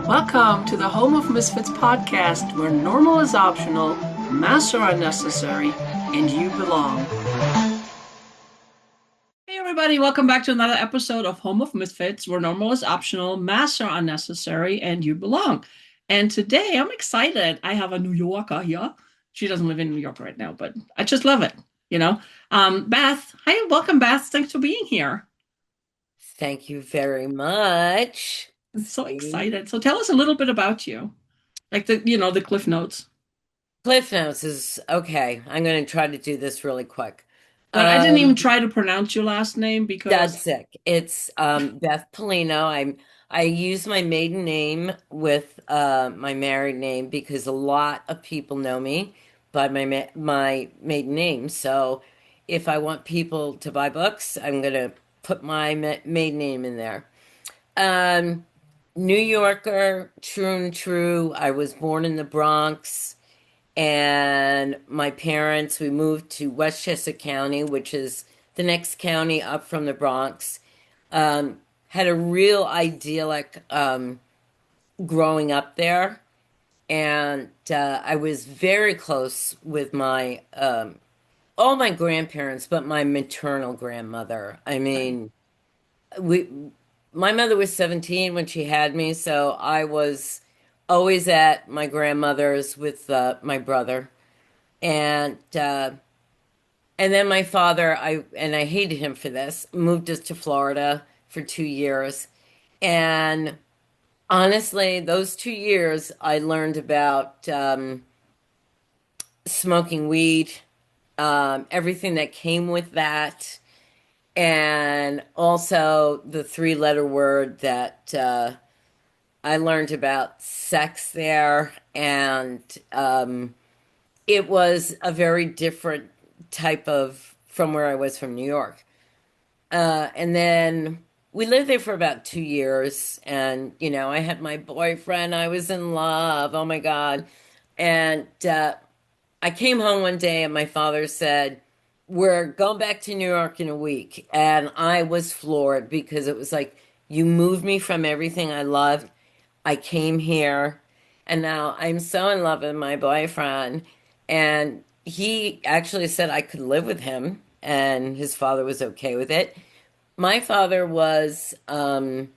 Welcome to the Home of Misfits podcast, where normal is optional, masks are unnecessary, and you belong. Hey everybody, welcome back to another episode of Home of Misfits, where normal is optional, masks are unnecessary, and you belong. And today I'm excited. I have a New Yorker here. She doesn't live in New York right now, but I just love it, you know. Beth, hi, welcome, Beth. Thanks for being here. Thank you very much. I'm so See? excited. So tell us a little bit about you, like the Cliff Notes. Cliff Notes is okay. I'm going to try to do this really quick. But I didn't even Um, try to pronounce your last name because Dudzic. It's Beth Pellino. I use my maiden name with my married name because a lot of people know me by my maiden name. So if I want people to buy books, I'm going to put my maiden name in there. Um, New Yorker, true and true. I was born in the Bronx, and my parents, we moved to Westchester County, which is the next county up from the Bronx. Had a real idyllic growing up there, and I was very close with my all my grandparents, but my maternal grandmother. I mean, we my mother was 17 when she had me, so I was always at my grandmother's with my brother. And then my father, I hated him for this, moved us to Florida for 2 years. And honestly, those 2 years I learned about smoking weed, everything that came with that, and also the three-letter word that I learned about sex there, and it was a very different type of from where I was from New York. And then we lived there for about 2 years, and I had my boyfriend. I was in love. Oh my God. And I came home one day, and my father said, "We're going back to New York in a week." And I was floored because it was like, you moved me from everything I loved. I came here, and now I'm so in love with my boyfriend. And he actually said I could live with him, and his father was okay with it. My father was a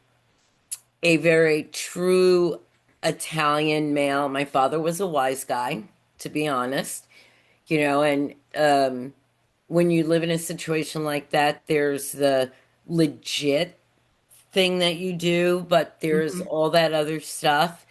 very true Italian male. My father was a wise guy, to be honest, and when you live in a situation like that, there's the legit thing that you do, but there's Mhm. all that other stuff.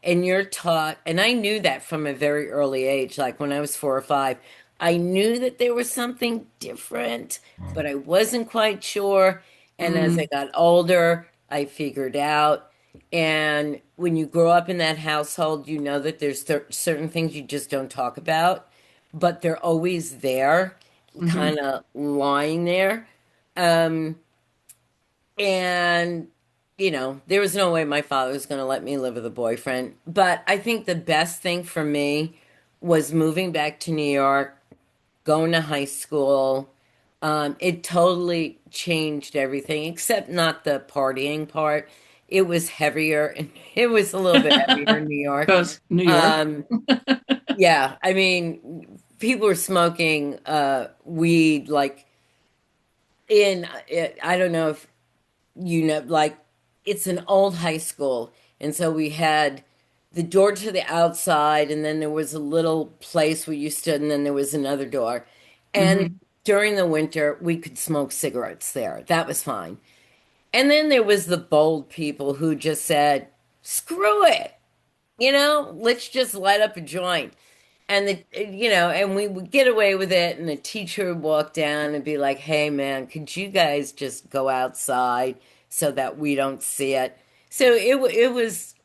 And you're taught, and I knew that from a very early age, like when I was 4 or 5, I knew that there was something different, but I wasn't quite sure. And as I Mm, got older, I figured out. And when you grow up in that household, you know that there's certain things you just don't talk about, but they're always there, mhm. kind of lying there. Um, and, there was no way my father was going to let me live with a boyfriend. But I think the best thing for me was moving back to New York, going to high school. It totally changed everything, except not the partying part. It was heavier, and it was a little bit heavier in New York. Because New York. Um, yeah, I mean, people were smoking weed like I don't know if like it's an old high school. And so we had the door to the outside, and then there was a little place where you stood, and then there was another door. And Hmm. during the winter, we could smoke cigarettes there. That was fine. And then there was the bold people who just said, screw it, let's just light up a joint. And and we would get away with it, and the teacher would walk down and be like, "Hey, man, could you guys just go outside so that we don't see it?" So it was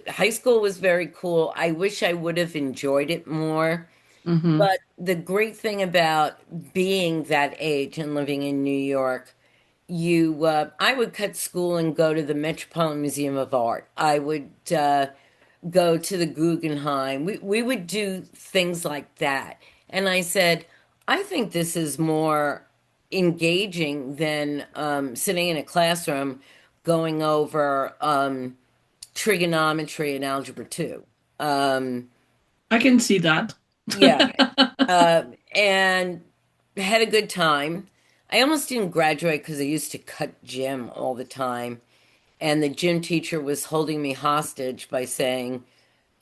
high school was very cool. I wish I would have enjoyed it more. Hmm. But the great thing about being that age and living in New York, I would cut school and go to the Metropolitan Museum of Art. I would go to the Guggenheim. We would do things like that. And I said, I think this is more engaging than sitting in a classroom going over trigonometry and algebra 2. Um, I can see that. yeah, and had a good time. I almost didn't graduate because I used to cut gym all the time, and the gym teacher was holding me hostage by saying,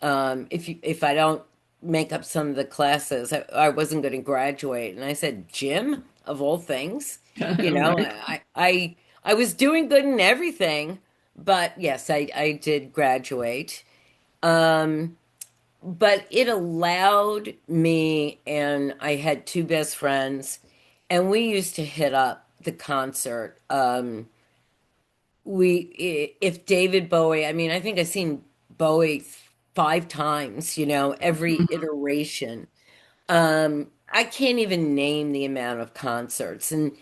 if I don't make up some of the classes, I wasn't going to graduate. And I said, gym of all things, Right. I was doing good in everything, but yes, I did graduate. Um, but it allowed me, and I had two best friends, and we used to hit up the concert. If David Bowie, I mean, I think I've seen Bowie 5 times, every Mhm. iteration. I can't even name the amount of concerts. And,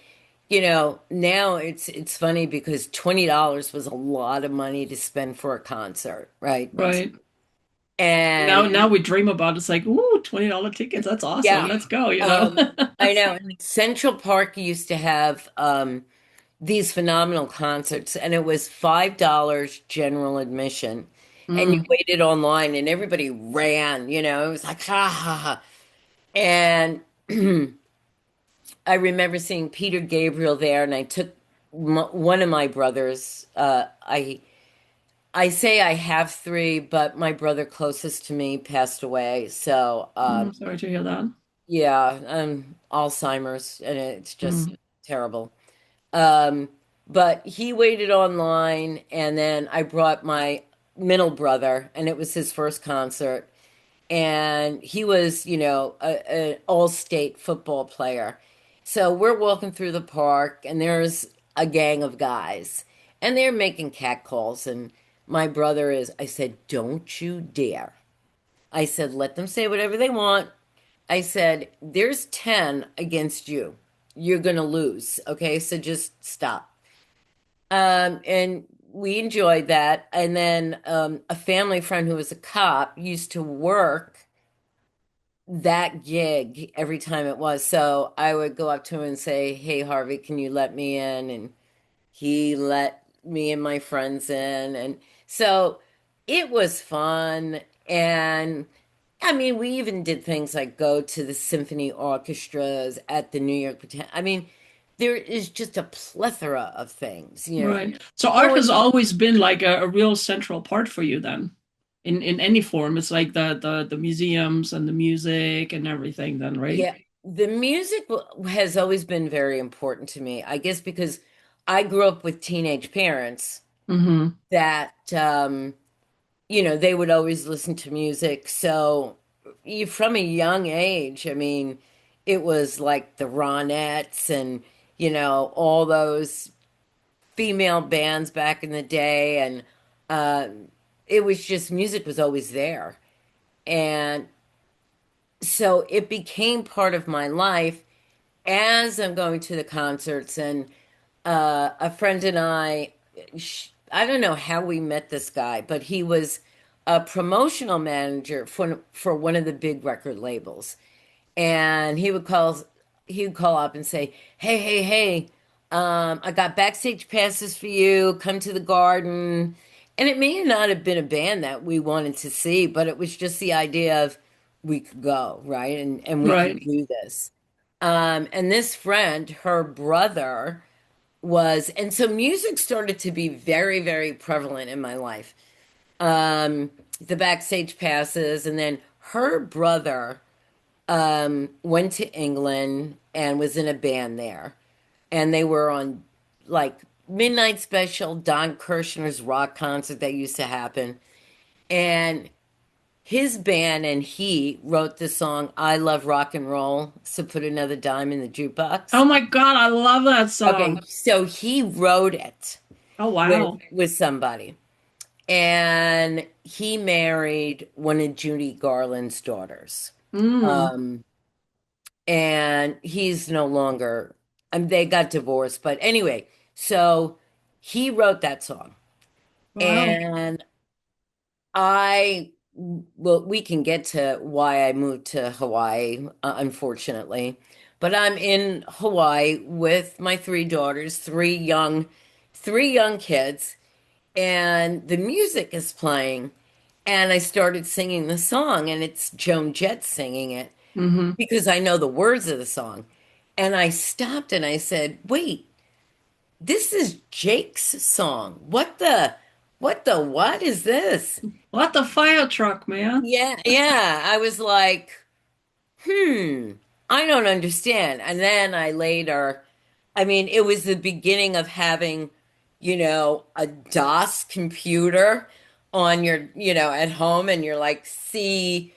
now it's funny because $20 was a lot of money to spend for a concert, right? Right. And And now we dream about it's like, ooh, $20 tickets. That's awesome. yeah, Let's go, um, I know. And Central Park used to have these phenomenal concerts, and it was $5 general admission. And you Mm, waited online, and everybody ran, it was like, ha ha ha. And I remember seeing Peter Gabriel there, and I took one of my brothers. I say I have three, but my brother closest to me passed away. So, sorry to hear that. yeah, Alzheimer's, and it's just Mm, terrible. Um, but he waited online, and then I brought my middle brother, and it was his first concert. And he was, an all-state football player. So we're walking through the park, and there's a gang of guys, and they're making catcalls. And my brother is, I said, don't you dare. I said, let them say whatever they want. I said, there's 10 against you. You're going to lose. Okay. So just stop. And we enjoyed that. And then a family friend who was a cop used to work that gig every time it was. So I would go up to him and say, hey, Harvey, can you let me in? And he let me and my friends in. And so it was fun. And I mean, we even did things like go to the symphony orchestras at the New York I mean, there is just a plethora of things. right. So art has Going, always been like a real central part for you then. In any form. It's like the museums and the music and everything then, right? yeah, the music has always been very important to me. I guess because I grew up with teenage parents Mm-hmm. that they would always listen to music. So you from a young age, I mean, it was like the Ronettes and all those female bands back in the day, and uh, it was just music was always there, and so it became part of my life as I'm going to the concerts. And a friend and I don't know how we met this guy, but he was a promotional manager for one of the big record labels. And he would call up and say, "Hey, hey, hey, I got backstage passes for you. Come to the Garden." And it may not have been a band that we wanted to see, but it was just the idea of we could go, right? And we could Right. do this. And this friend, her brother and so music started to be very, very prevalent in my life. The backstage passes, and then her brother went to England and was in a band there. And they were on like Midnight Special, Don Kirshner's rock concert that used to happen. And his band and he wrote the song I Love Rock and Roll, so put another dime in the Oh jukebox. my God, I love that Okay, song. so he wrote it Oh with wow. with somebody. And he married one of Judy Garland's daughters. Mm, Um, and he's no longer, they got divorced, but anyway, so he wrote that song. wow. And well, we can get to why I moved to Hawaii, unfortunately. But I'm in Hawaii with my three daughters, three young kids. and the music is playing, and I started singing the song, and it's Joan Jett singing it Hmm. because I know the words of the song. And I stopped and I said, "Wait, this is Jake's song. What is this?" What the fire truck, man? Yeah, yeah. I was like, hmm, I don't understand. And then I later, I mean, it was the beginning of having, a DOS computer on at home, and you're like, see,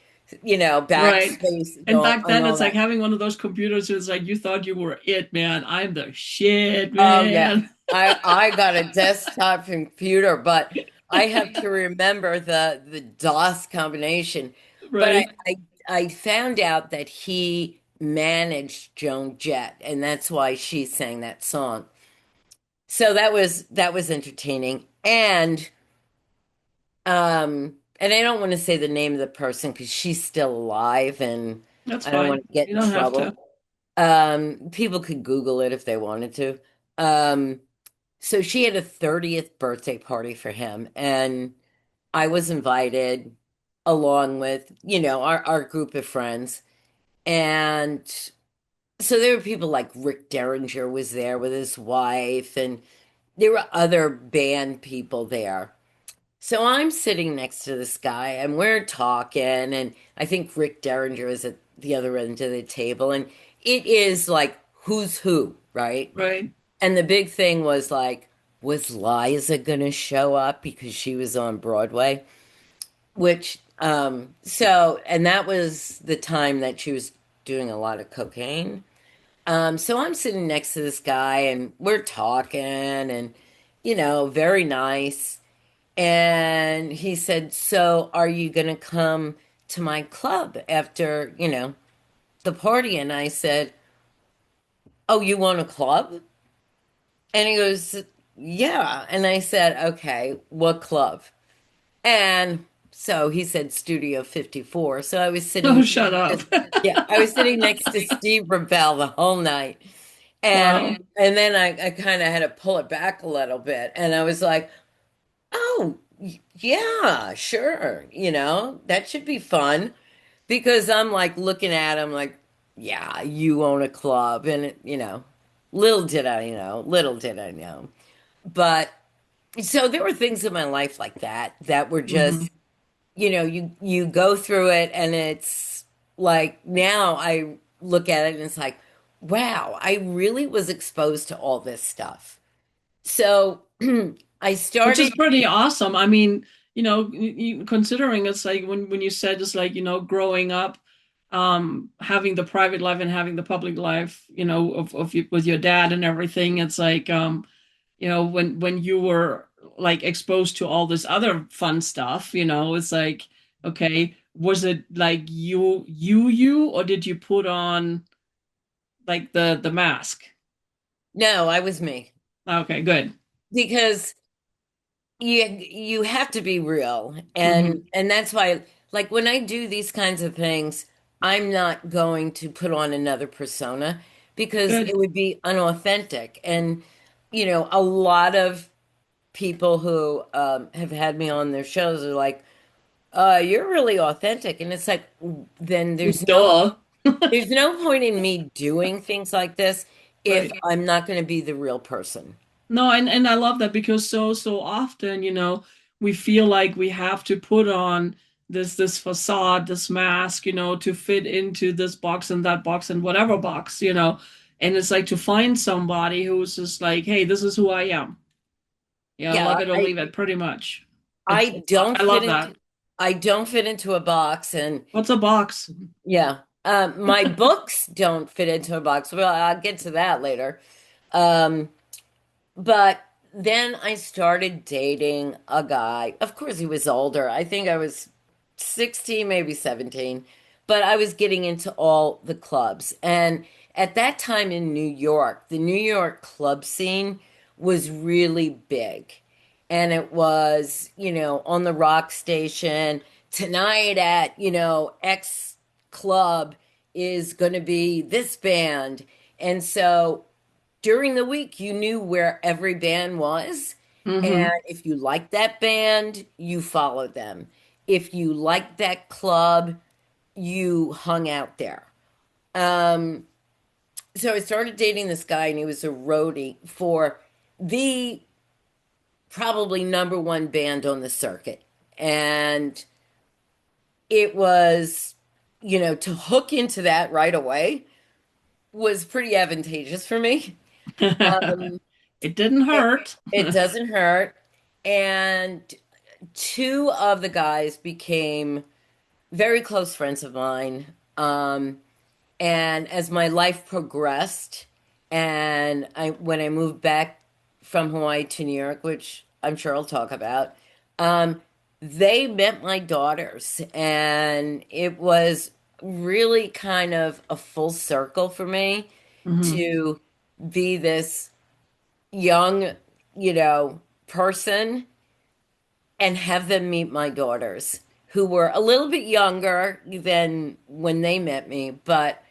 Right. backspace And back and then, all it's like that. having one of those computers. It's like you thought you were it, man. I'm the shit, Oh yeah. man. I got a desktop computer, but I have to remember the DOS combination. But Right. I found out that he managed Joan Jett, and that's why she sang that song. So that was entertaining. And I don't want to say the name of the person because she's still alive, and That's I don't fine. want to get You in don't have to. trouble. People could Google it if they wanted to. Um, so she had a 30th birthday party for him, and I was invited along with, our group of friends. And so there were people like Rick Derringer was there with his wife, and there were other band people there. So I'm sitting next to this guy and we're talking, and I think Rick Derringer is at the other end of the table, and it is like who's who, right? Right. And the big thing was like, was Liza gonna show up because she was on Broadway? And that was the time that she was doing a lot of cocaine. So I'm sitting next to this guy and we're talking and, very nice. And he said, "So are you gonna come to my club after, the party?" And I said, "Oh, you want a club?" And he goes, "Yeah." And I said, "Okay, what club?" And so he said Studio 54. So I was Oh, sitting, shut up. yeah, I was sitting next to Steve Ravel the whole night. And Wow. and then I kind of had to pull it back a little bit. And I was like, "Oh, yeah, sure. That should be fun." Because I'm like looking at him like, "Yeah, you own a club." And, little did I know. But so there were things in my life like that were Hmm. just, you go through it, and it's like now I look at it and it's like, wow, I really was exposed to all this stuff. So I Which is started. pretty awesome. I mean, considering it's like when you said it's like, growing up, having the private life and having the public life, of you, with your dad and everything, it's like, when you were like exposed to all this other fun stuff, it's like, okay, was it like you, or did you put on like the mask? No, I was me Okay, good. because you have to be real, and Hmm. and that's why, like, when I do these kinds of things, I'm not going to put on another persona because Good. it would be unauthentic. And a lot of people who have had me on their shows are like, "You're really authentic," and it's like, then Duh. there's no point in me doing things like this if Right. I'm not going to be the real person. No, and I love that because so often, we feel like we have to put on this facade, this mask, to fit into this box and that box and whatever box, And it's like to find somebody who's just like, hey, this is who I am. Yeah, Love it or leave it, pretty much. I don't I fit love into that. I don't fit into a box, and What's a box? yeah, my books don't fit into a box. Well, I'll get to that later. Um, but then I started dating a guy. Of course, he was older. I think I was 16, maybe 17, but I was getting into all the clubs. And at that time in New York, the New York club scene was really big. And it was, on the rock station, tonight at, X club is going to be this band. And so during the week, you knew where every band was. Mm-hmm. And if you like that band, you followed them. If you liked that club, you hung out there. Um, so I started dating this guy, and he was a roadie for the probably number one band on the circuit. And it was, to hook into that right away was pretty advantageous for me. Um, It didn't it, hurt. it doesn't hurt. And two of the guys became very close friends of mine. And as my life progressed, and when I moved back from Hawaii to New York, which I'm sure I'll talk about, um, they met my daughters, and it was really kind of a full circle for me Hmm. to be this young, person and have them meet my daughters, who were a little bit younger than when they met me, but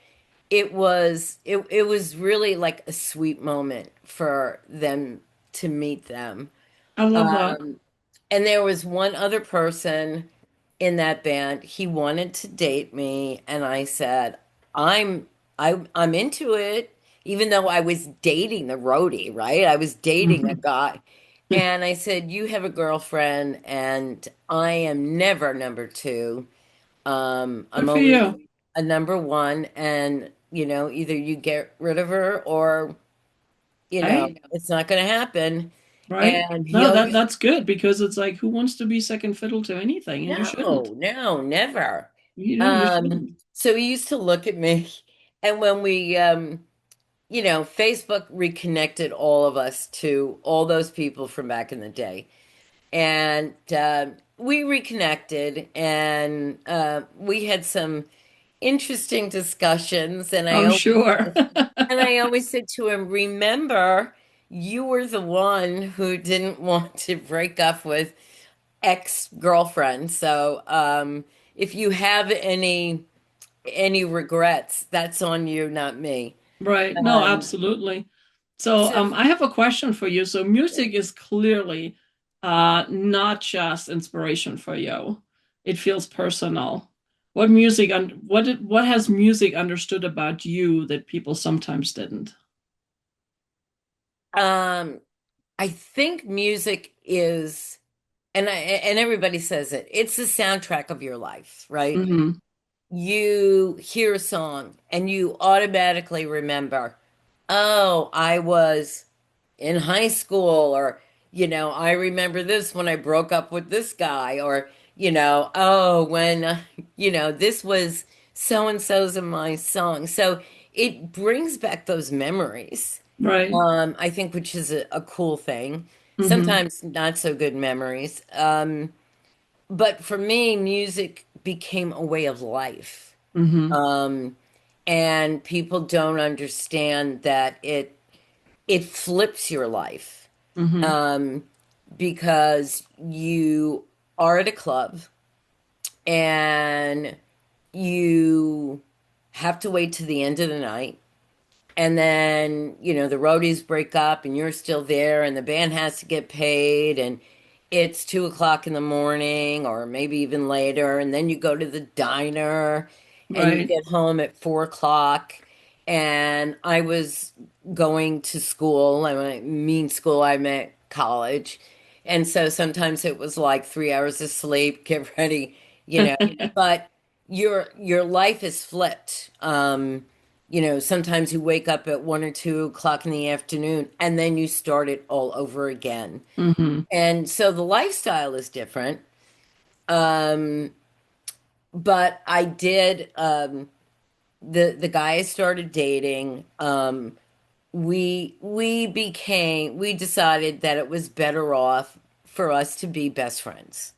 it was really like a sweet moment for them to meet them. I love that. Um, and there was one other person in that band. He wanted to date me, and I said, "I'm I'm into it." Even though I was dating the roadie, right? I was dating a Hmm. guy. And I said, "You have a girlfriend, and I am never number two. Good I'm for always you. a number one, and either you get rid of her or Hey, it's not going to happen." right? And he No, always, that's good because it's like who wants to be second fiddle to anything, and you shouldn't. no, no, never. You shouldn't. So he used to look at me, and when we, Facebook reconnected all of us to all those people from back in the day. And we reconnected, and we had some interesting discussions. And I I'm always sure. and I always said to him, "Remember, you were the one who didn't want to break up with ex-girlfriend. So if you have any regrets, that's on you, not me." Right. No, Um, absolutely. So, so I have a question for you. So, music is clearly not just inspiration for you. It feels personal. What has music understood about you that people sometimes didn't? um, I think music is, and everybody says it, it's the soundtrack of your life, right? Hmm. You hear a song and you automatically remember, oh, I was in high school, or, I remember this when I broke up with this guy, or, oh, when, this was so and so's in my song. So it brings back those memories, Right. I think, which is a cool thing. Hmm. Sometimes not so good memories. But for me, music became a way of life. Hmm. Um, and people don't understand that it flips your life. Hmm. Um, because you are at a club and you have to wait to the end of the night. And then, the roadies break up and you're still there and the band has to get paid, and it's 2 o'clock in the morning or maybe even later. And then you go to the diner and you Right. get home at 4 o'clock. And I was going to school. I mean school, I meant college. And so sometimes it was like 3 hours of sleep, get ready, but your life is flipped. Sometimes you wake up at 1 or 2 o'clock in the afternoon and then you start it all over again. Hmm. And so the lifestyle is different. Um, but I did, the guy I started dating, we decided that it was better off for us to be best friends.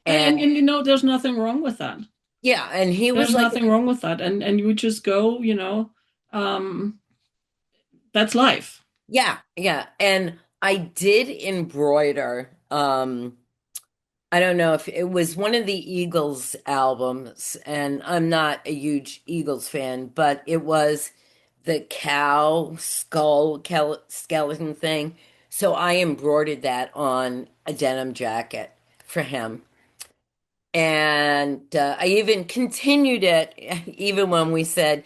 And And there's nothing wrong with that. yeah, and he was There's like, nothing wrong with that. And you just go, um, that's life. yeah, yeah. And I did embroider. I don't know if it was one of the Eagles albums, and I'm not a huge Eagles fan, but it was the cow skeleton thing. So I embroidered that on a denim jacket for him. And I even continued it, even when we said,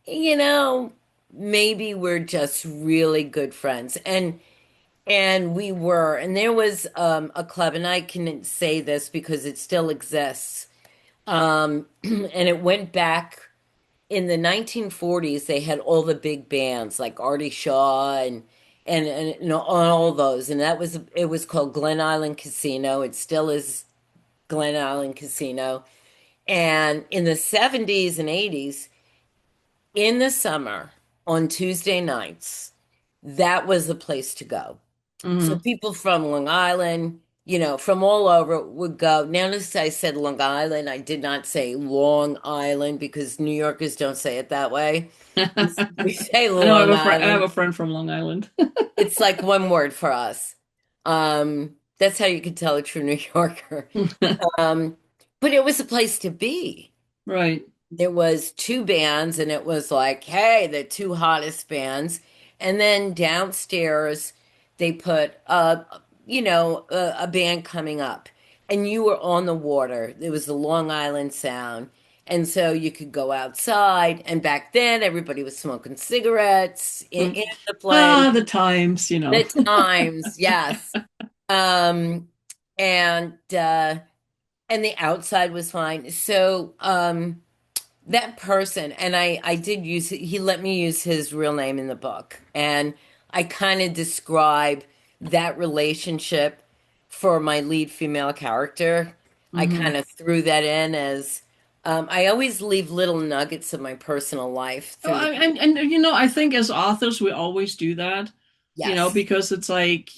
you know, maybe we're just really good friends. And we were. And there was a club, and I can say this because it still exists. And it went back in the 1940s. They had all the big bands like Artie Shaw and you know, all those. And that was it was called Glen Island Casino. It still is Glen Island Casino. And in the 70s and 80s, in the summer, on Tuesday nights, that was the place to go. So Hmm. people from Long Island, you know, from all over would go. Now, notice I said Long Island. I did not say Long Island because New Yorkers don't say it that way. We say I know Long I have Island. a friend from Long Island. It's like one word for us. That's how you can tell a true New Yorker. Um, but it was a place to be. Right. There was two bands, and it was like, hey, the two hottest bands. And then downstairs they put a band coming up, and you were on the water. It was the Long Island Sound. And so you could go outside, and back then everybody was smoking cigarettes Mm. in the place. Ah, the times, you know. The times, yes. Um, and the outside was fine. So that person, and I did use, he let me use his real name in the book, and I kind of describe that relationship for my lead female character. I Hmm. kind of threw that in as I always leave little nuggets of my personal life Oh, through the. and you know, I think as authors we always do that, you know, Yes. because it's like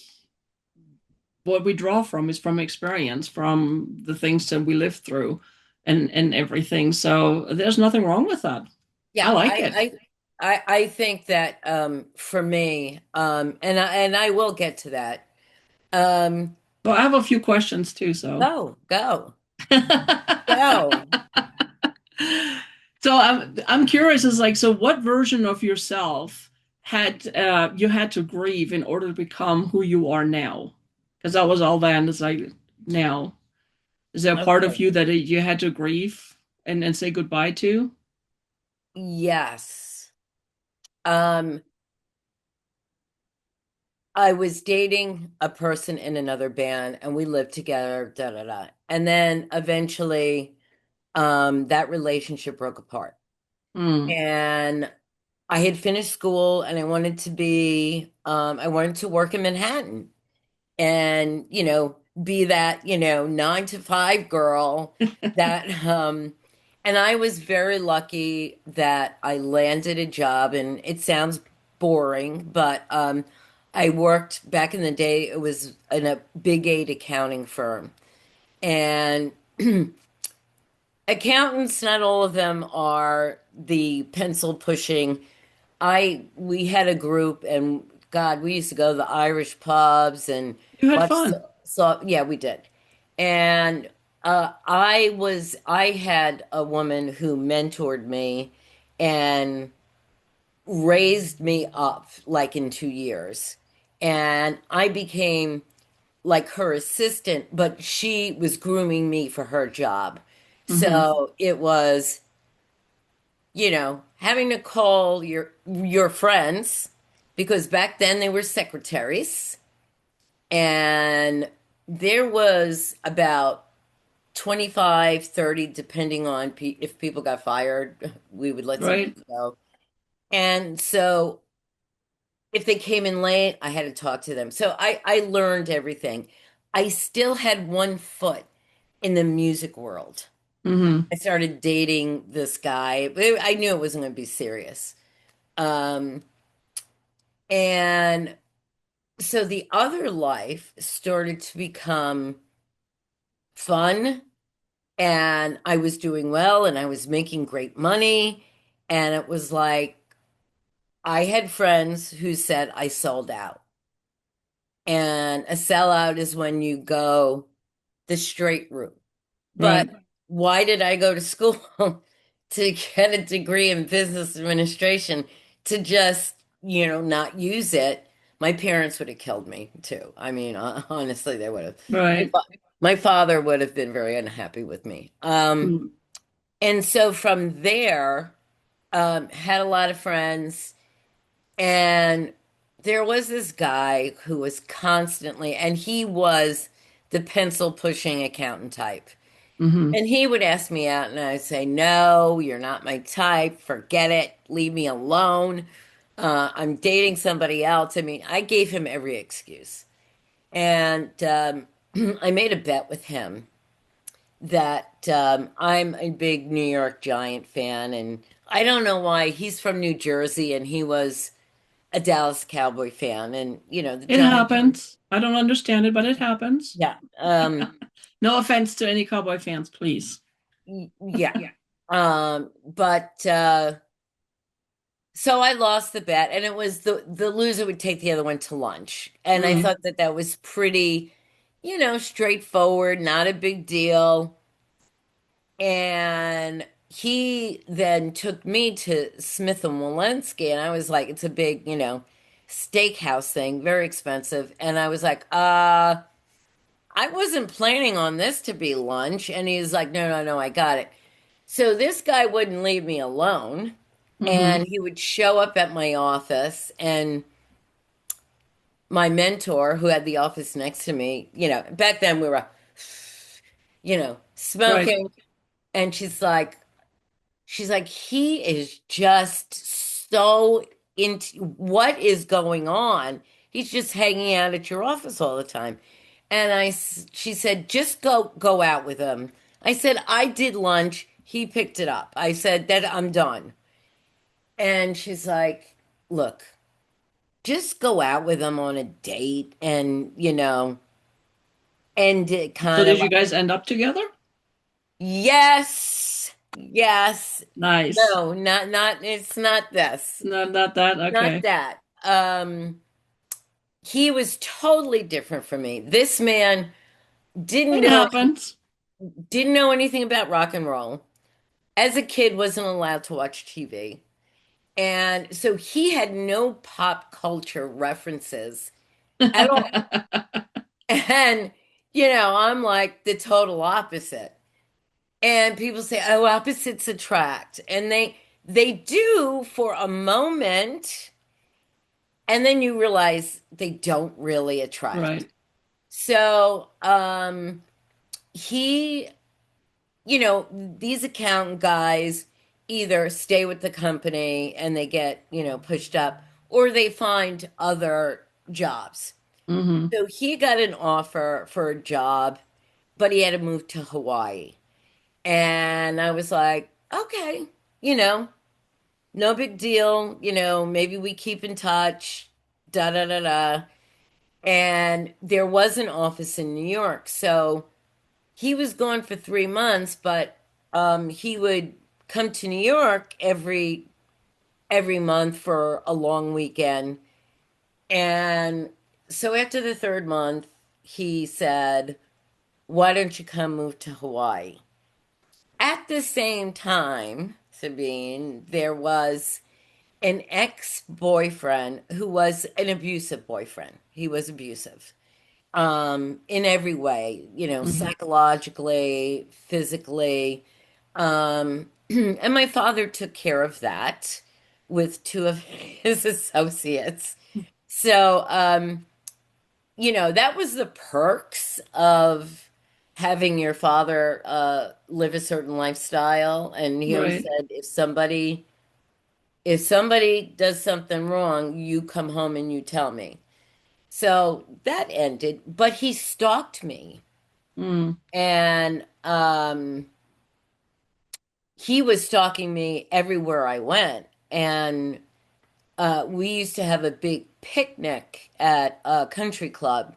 what we draw from is from experience, from the things that we live through and everything. So there's nothing wrong with that. I Yeah, like I it. I I think that for me, and I will get to that. Um, So I have a few questions too, so. go, go. So I'm curious, is like, so what version of yourself had you had to grieve in order to become who you are now? Because that was all that is like now. Is there a part of Okay. you that you had to grieve and say goodbye to? Yes. Um, I was dating a person in another band and we lived together, da da da. And then eventually that relationship broke apart. Hmm. And I had finished school and I wanted to work in Manhattan and, be that, 9 to 5 girl that and I was very lucky that I landed a job, and it sounds boring, but I worked back in the day, it was in a big 8 accounting firm. And accountants, not all of them are the pencil pushing. I We had a group, and God, we used to go to the Irish pubs and You had watch. fun. Yeah, we did. And I had a woman who mentored me and raised me up like in 2 years, and I became like her assistant, but she was grooming me for her job. Hmm. So it was, having to call your friends because back then they were secretaries, and there was about 25, 30, depending on if people got fired, we would let somebody Right? go. And so if they came in late, I had to talk to them. So I learned everything. I still had one foot in the music world. Hmm. I started dating this guy. I knew it wasn't going to be serious. Um, and so the other life started to become fun, and I was doing well, and I was making great money. And it was like, I had friends who said I sold out. And a sellout is when you go the straight route. But Right. why did I go to school to get a degree in business administration to just, not use it? My parents would have killed me too. I mean, honestly, they would have. My, Right. fa my father would have been very unhappy with me. Mm. And so from there, had a lot of friends, and there was this guy who was constantly, and he was the pencil pushing accountant type. Hmm. And he would ask me out, and I'd say, "No, you're not my type. Forget it. Leave me alone. I'm dating somebody else." I mean, I gave him every excuse. And I made a bet with him that I'm a big New York Giant fan. And I don't know why he's from New Jersey and he was a Dallas Cowboy fan. And, the It Giants, happens. I don't understand it, but it happens. yeah. No offense to any Cowboy fans, please. Yeah. But so I lost the bet, and it was the loser would take the other one to lunch. And I Mm. thought that that was pretty, straightforward, not a big deal. And he then took me to Smith and Walensky, and I was like, it's a big, steakhouse thing, very expensive. And I was like, I wasn't planning on this to be lunch. And he's like, no, no, no, I got it. So this guy wouldn't leave me alone. Hmm. And he would show up at my office, and my mentor, who had the office next to me, back then we were, Right. smoking. And she's like, he is just so into what is going on. He's just hanging out at your office all the time. And she said, just go out with him. I said, I did lunch. He picked it up. I said that I'm done. And she's like, look, just go out with him on a date and, end it So kind of did you like, guys end up together? yes, yes. Nice. No, not, it's not this. Not that. Not Okay. that. He was totally different from me. This man didn't It know happens. didn't know anything about rock and roll. As a kid, wasn't allowed to watch TV. And so he had no pop culture references at all. And, I'm like the total opposite. And people say, "Oh, opposites attract." And they do for a moment, and then you realize they don't really attract. Right. So, he, these accountant guys either stay with the company and they get, pushed up, or they find other jobs. Hmm. So he got an offer for a job, but he had to move to Hawaii. And I was like, okay, you know, no big deal. Maybe we keep in touch, da da da da. And there was an office in New York. So he was gone for 3 months, but he would come to New York every month for a long weekend. And so after the third month, he said, "Why don't you come move to Hawaii?" At the same time, Sabine, there was an ex-boyfriend who was an abusive boyfriend. He was abusive. In every way, Hmm. psychologically, physically. And my father took care of that with two of his associates. So, that was the perks of having your father live a certain lifestyle. And he always Right. said, if somebody does something wrong, you come home and you tell me. So that ended, but he stalked me. Mm. And he was stalking me everywhere I went. And we used to have a big picnic at a country club.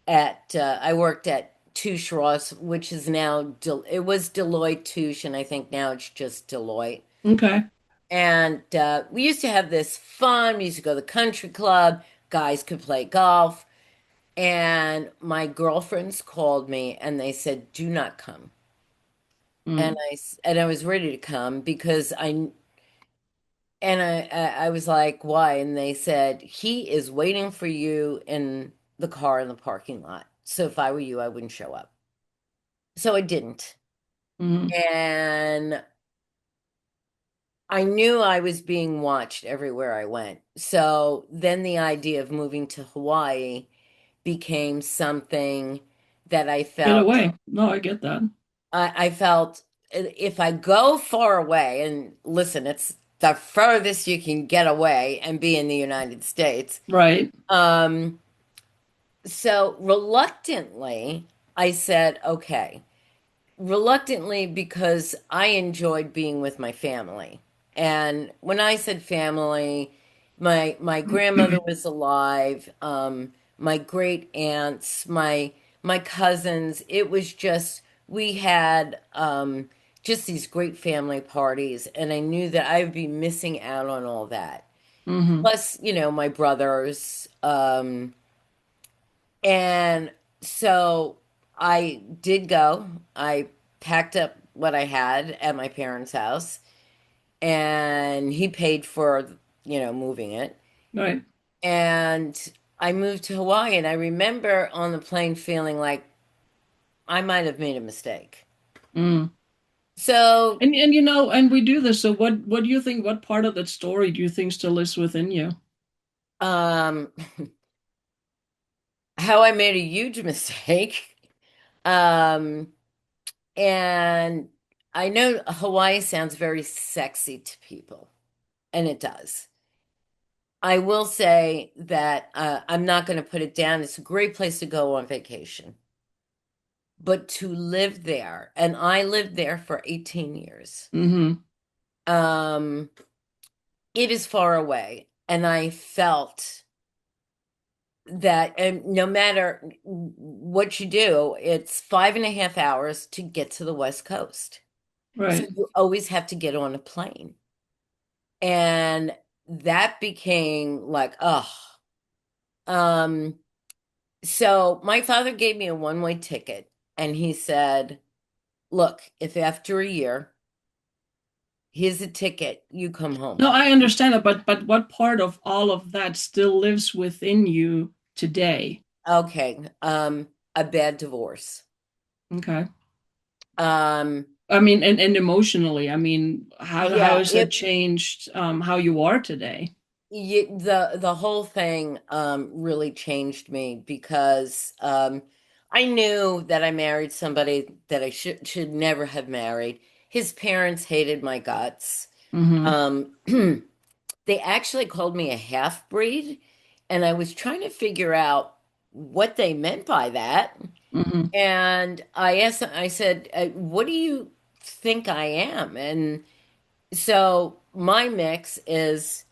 I worked at Touche Ross, which is now it was Deloitte Touche, and I think now it's just Deloitte. Okay. And we used to have this fun. We used to go to the country club. Guys could play golf. And my girlfriends called me and they said, "Do not come." And Mm. I was ready to come because And I was like, why? And they said, he is waiting for you in the car in the parking lot. So if I were you, I wouldn't show up. So I didn't. Hmm. And I knew I was being watched everywhere I went. So then the idea of moving to Hawaii became something that Get away. No, I get that. I felt if I go far away, and listen, it's the furthest you can get away and be in the United States. Right. Um, so reluctantly, I said, okay. Reluctantly because I enjoyed being with my family. And when I said family, my grandmother was alive, my great aunts, my cousins. It was just we had just these great family parties, and I knew that I would be missing out on all that. Hmm. Plus, my brothers. And so I did go. I packed up what I had at my parents' house, and he paid for, moving it. Right. And I moved to Hawaii, and I remember on the plane feeling like I might have made a mistake. Mm. So, And and we do this. So what do you think? What part of that story do you think still lives within you? um, how I made a huge mistake. Um, and I know Hawaii sounds very sexy to people, and it does. I will say that I'm not going to put it down. It's a great place to go on vacation. But to live there, and I lived there for 18 years, Hmm. um, it is far away. And I felt that, and no matter what you do, it's 5.5 hours to get to the West Coast. So Right. you always have to get on a plane. And that became like, oh, um, so my father gave me a one-way ticket and he said, look, if after a year, here's a ticket, you come home. No, I understand it, but what part of all of that still lives within you today? Okay, a bad divorce. Okay. Um, I mean, and emotionally, I mean, how yeah, has that changed how you are today? the whole thing really changed me because I knew that I married somebody that I should never have married. His parents hated my guts. Hmm. Um, they actually called me a half breed, and I was trying to figure out what they meant by that. Hmm. And I said, what do you think I am? And so my mix is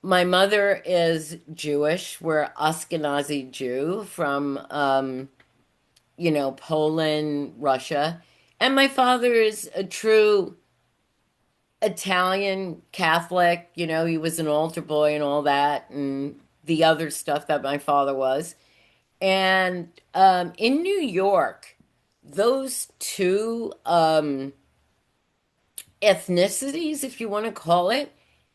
my mother is Jewish. We're Ashkenazi Jew from, Poland, Russia. And my father is a true Italian Catholic. He was an altar boy and all that, and the other stuff that my father was. And in New York, those two ethnicities, if you want to call it,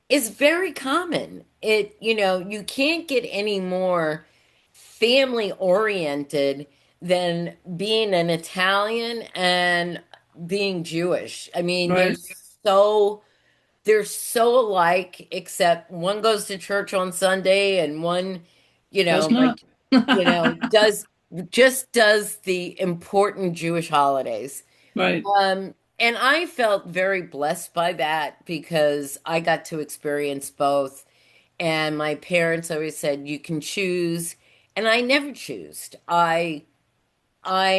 is very common. You can't get any more family oriented than being an Italian and being Jewish. I mean, Right. they're so alike, except one goes to church on Sunday and one, Does like, not. does just does the important Jewish holidays. Right. And I felt very blessed by that because I got to experience both. And my parents always said, you can choose. And I never choose. I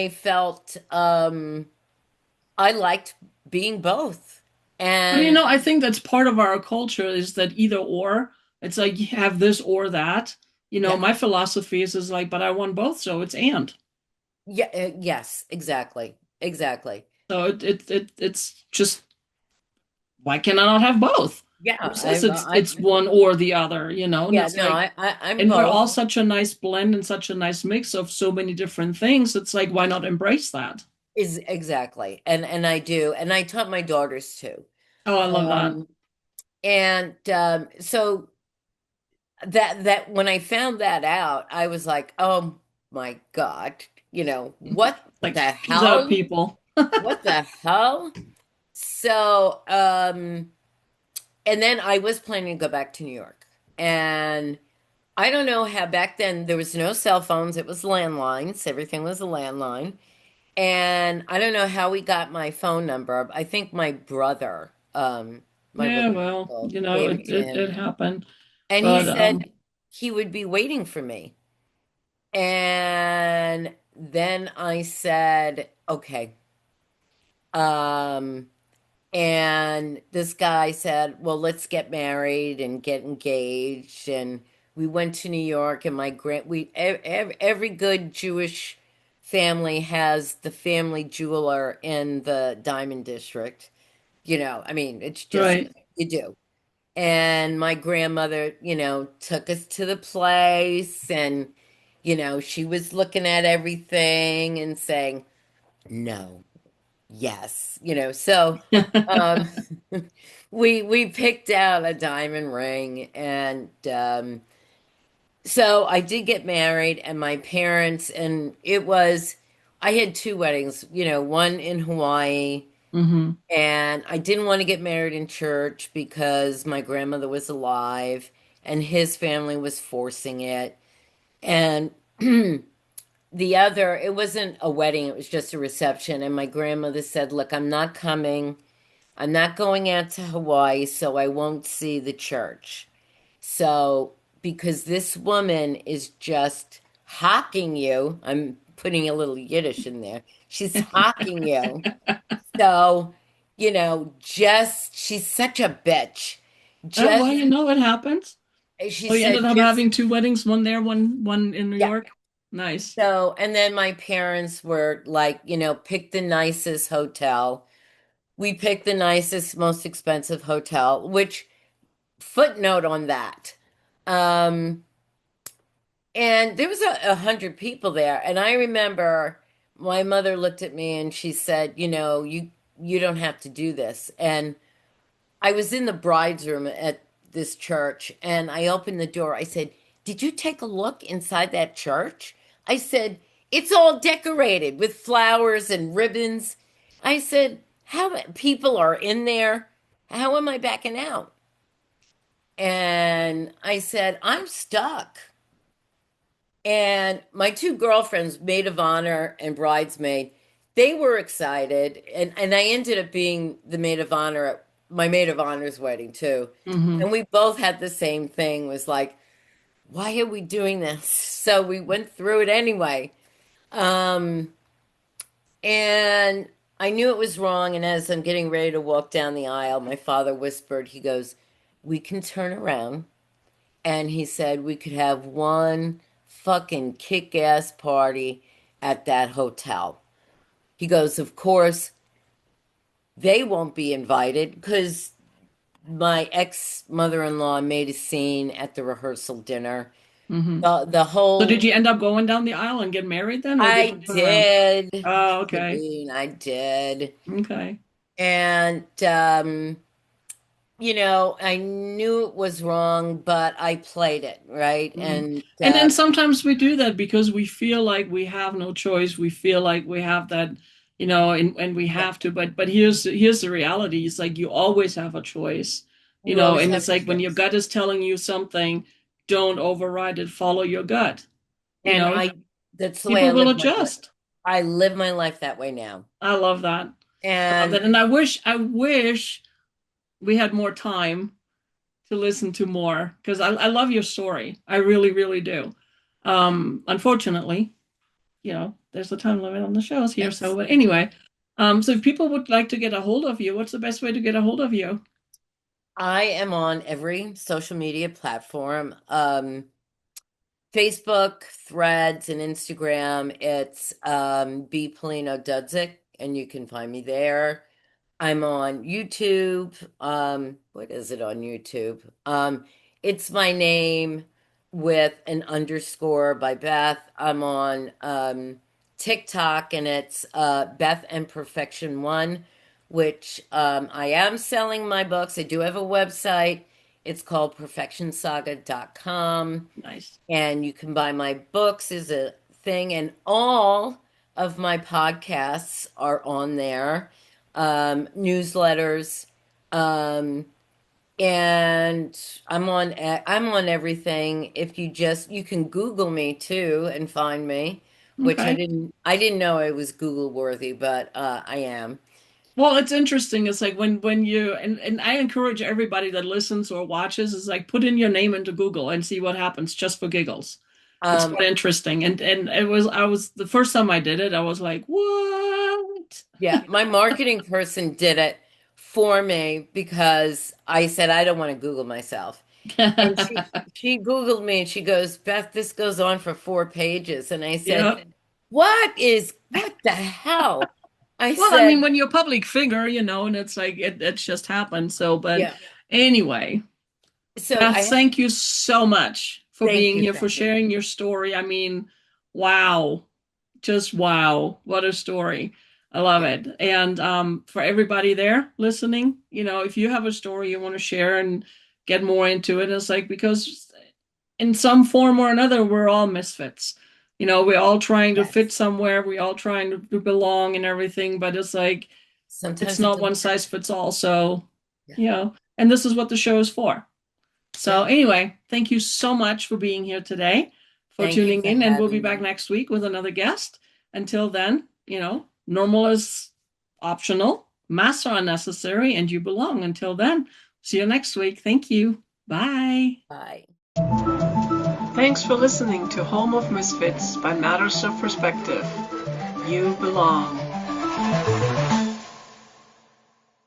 felt I liked being both. And And I think that's part of our culture is that either or. It's like you have this or that. yeah, My philosophy is like, but I want both, so it's and. yeah, yes, exactly. Exactly. So it's just why can I not have both? Yeah, Who says I it's one or the other, And yeah, it's no, like, I'm and we're both. all such a nice blend and such a nice mix of so many different things. It's like, why not embrace that? Is exactly. And I do. And I taught my daughters too. Oh, I love that. Um, And so that when I found that out, I was like, oh my God, what Like, the peace out, hell? people. What the hell? So, and then I was planning to go back to New York. And I don't know how back then there was no cell phones, it was landlines, everything was a landline. And I don't know how he got my phone number. I think my Yeah, brother well, gave it it, to it him. happened. And he But said he would be waiting for me. And then I said, okay. Um, and this guy said, well, let's get married and get engaged. And we went to New York, and every good Jewish family has the family jeweler in the Diamond District. I mean, it's just right. you do. And my grandmother, took us to the place, and she was looking at everything and saying, no, yes, so um we picked out a diamond ring, and so I did get married, and my parents, and I had two weddings, one in Hawaii. Hmm. And I didn't want to get married in church because my grandmother was alive and his family was forcing it. And it wasn't a wedding, it was just a reception. And my grandmother said, look, I'm not coming. I'm not going out to Hawaii, so I won't see the church. So, because this woman is just hocking you, I'm putting a little Yiddish in there. She's hocking you. So, she's such a bitch. Oh, Just, well, it happens. she Oh, you ended said, up just, having two weddings, one there, one in New yeah. York. Nice. So, and then my parents were like, pick the nicest hotel. We picked the nicest, most expensive hotel, which footnote on that. Um, and there was 100 people there. And I remember my mother looked at me and she said, you don't have to do this. And I was in the bride's room at this church and I opened the door. I said, did you take a look inside that church? I said, it's all decorated with flowers and ribbons. I said, how people are in there? How am I backing out? And I said, I'm stuck. And my two girlfriends, maid of honor and bridesmaid, they were excited. And I ended up being the maid of honor at my maid of honor's wedding too. Hmm. And we both had the same thing, was like, why are we doing this? So we went through it anyway. Um, and I knew it was wrong. And as I'm getting ready to walk down the aisle, my father whispered, he goes, we can turn around. And he said we could have one fucking kick-ass party at that hotel. He goes, of course, they won't be invited because my ex mother-in-law made a scene at the rehearsal dinner. Hmm. The So did whole you end up going down the aisle and get married then, or did I you turn around? did, Oh, okay. Sabine, I did. Okay. And I knew it was wrong, but I played it, right? Mhm. And And then sometimes we do that because we feel like we have no choice. We feel like we have that, and we yeah, have to. But here's the reality. It's like you always have a choice, you always and have it's a like when your choice. gut is telling you something, don't override it. Follow your gut. You And know, that's the way people I will live my life. adjust. I live my life that way now. I love that. I love And that. And I wish we had more time to listen to more because I love your story. I really, really do. Unfortunately, there's a time limit on the shows here. So, yes, but anyway, so if people would like to get a hold of you, what's the best way to get a hold of you? I am on every social media platform. Facebook, Threads, and Instagram. It's B Pellino-Dudzic, and you can find me there. I'm on YouTube. What is it on YouTube? It's my name with an underscore by Beth. I'm on TikTok, and it's Beth and Perfection One, which I am selling my books. I do have a website. It's called perfectionsaga.com, Nice. and you can buy my books as a thing, and all of my podcasts are on there, newsletters, um, and I'm on everything. If you just you can Google me too and find me, which Okay. I didn't know I was Google worthy, but I am. Well, it's interesting. It's like when you and I encourage everybody that listens or watches is like put in your name into Google and see what happens just for giggles. It's Um, quite interesting. And it was I was the first time I did it, I was like, what? yeah, my marketing person did it for me because I said I don't want to Google myself. And she Googled me and she goes, Beth, this goes on for 4 pages. And I said, Yeah. what the hell? I Well, I mean, said, when you're a public figure, and it's like it's just happened. So, but yeah. anyway, So Beth, I have, thank you so much for thank being you, here, for Becky. sharing your story. I mean, wow, just wow, what a story. I love Yeah, it. And for everybody there listening, if you have a story you want to share and get more into it, it's like because in some form or another, we're all misfits. We're all trying to fit yes. somewhere, we're all trying to belong and everything, but it's like it's Sometimes it not doesn't. one size fits all. So, Yeah, and this is what the show is for. So, yeah. anyway, thank you so much for being here today, for Thank you tuning for in, and we'll be having back me. next week with another guest. Until then, normal is optional, masks are unnecessary, and you belong. Until then, see you next week. Thank you. Bye. Bye. Thanks for listening to Home of Misfits by Matters of Perspective. You belong.